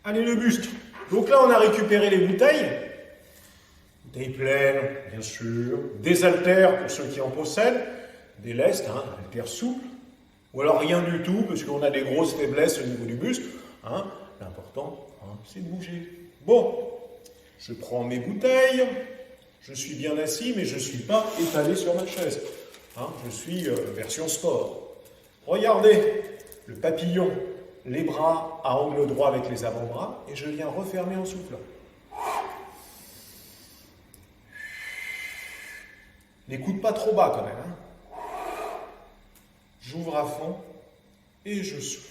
Allez, le buste. Donc là, on a récupéré les bouteilles. Bouteilles pleines, bien sûr. Des haltères, pour ceux qui en possèdent. Des lestes, haltères souples. Ou alors rien du tout, parce qu'on a des grosses faiblesses au niveau du buste. L'important, c'est de bouger. Bon, je prends mes bouteilles. Je suis bien assis, mais je ne suis pas étalé sur ma chaise. Je suis version sport. Regardez, le papillon, les bras à angle droit avec les avant-bras, et je viens refermer en soufflant. N'écoute pas trop bas quand même. J'ouvre à fond et je souffle.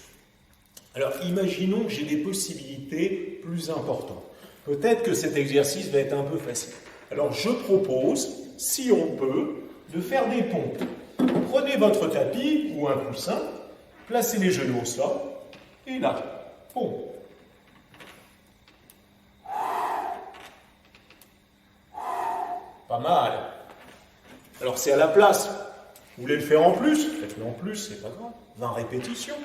Alors, imaginons que j'ai des possibilités plus importantes. Peut-être que cet exercice va être un peu facile. Alors, je propose, si on peut, de faire des pompes. Prenez votre tapis ou un coussin, placez les genoux au sol, et là, pompe. Pas mal. Alors, c'est à la place. Vous voulez le faire en plus? Faites-le en plus, c'est pas grave. 20 répétitions.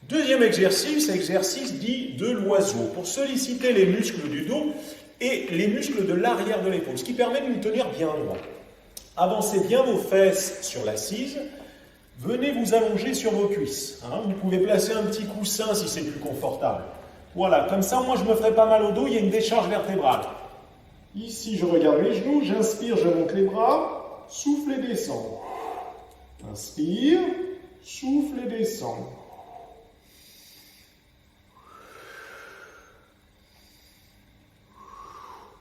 Deuxième exercice dit de l'oiseau, pour solliciter les muscles du dos et les muscles de l'arrière de l'épaule, ce qui permet de nous tenir bien droit. Avancez bien vos fesses sur l'assise, venez vous allonger sur vos cuisses. Vous pouvez placer un petit coussin si c'est plus confortable. Voilà, comme ça, moi je me ferai pas mal au dos, il y a une décharge vertébrale. Ici, je regarde mes genoux, j'inspire, je monte les bras, souffle et descends. Inspire, souffle et descends.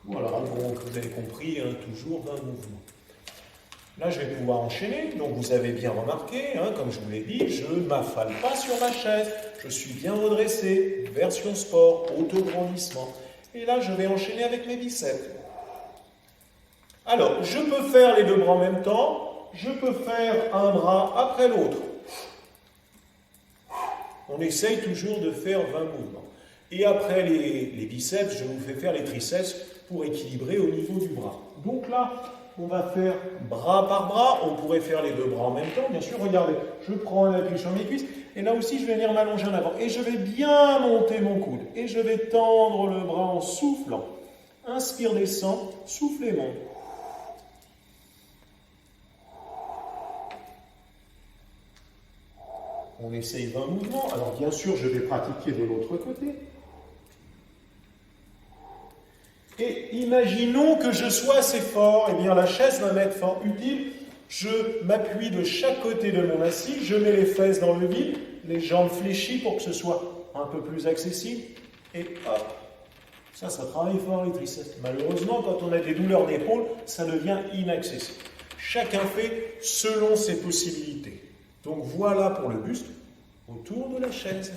Voilà, donc vous avez compris, toujours 20 mouvements. Là, je vais pouvoir enchaîner. Donc, vous avez bien remarqué, comme je vous l'ai dit, je ne m'affale pas sur ma chaise. Je suis bien redressé. Version sport, autograndissement. Et là, je vais enchaîner avec mes biceps. Alors, je peux faire les deux bras en même temps. Je peux faire un bras après l'autre. On essaye toujours de faire 20 mouvements. Et après les biceps, je vous fais faire les triceps pour équilibrer au niveau du bras. Donc là, on va faire bras par bras. On pourrait faire les deux bras en même temps. Bien sûr, regardez, je prends un appui sur mes cuisses. Et là aussi, je vais venir m'allonger en avant. Et je vais bien monter mon coude. Et je vais tendre le bras en soufflant. Inspire, descend, souffle et monte. On essaye 20 mouvements. Alors bien sûr, je vais pratiquer de l'autre côté. Et imaginons que je sois assez fort. Eh bien, la chaise va m'être fort utile. Je m'appuie de chaque côté de mon assis. Je mets les fesses dans le vide, les jambes fléchies pour que ce soit un peu plus accessible. Et hop. Ça travaille fort les triceps. Malheureusement, quand on a des douleurs d'épaule, ça devient inaccessible. Chacun fait selon ses possibilités. Donc voilà pour le buste autour de la chaise.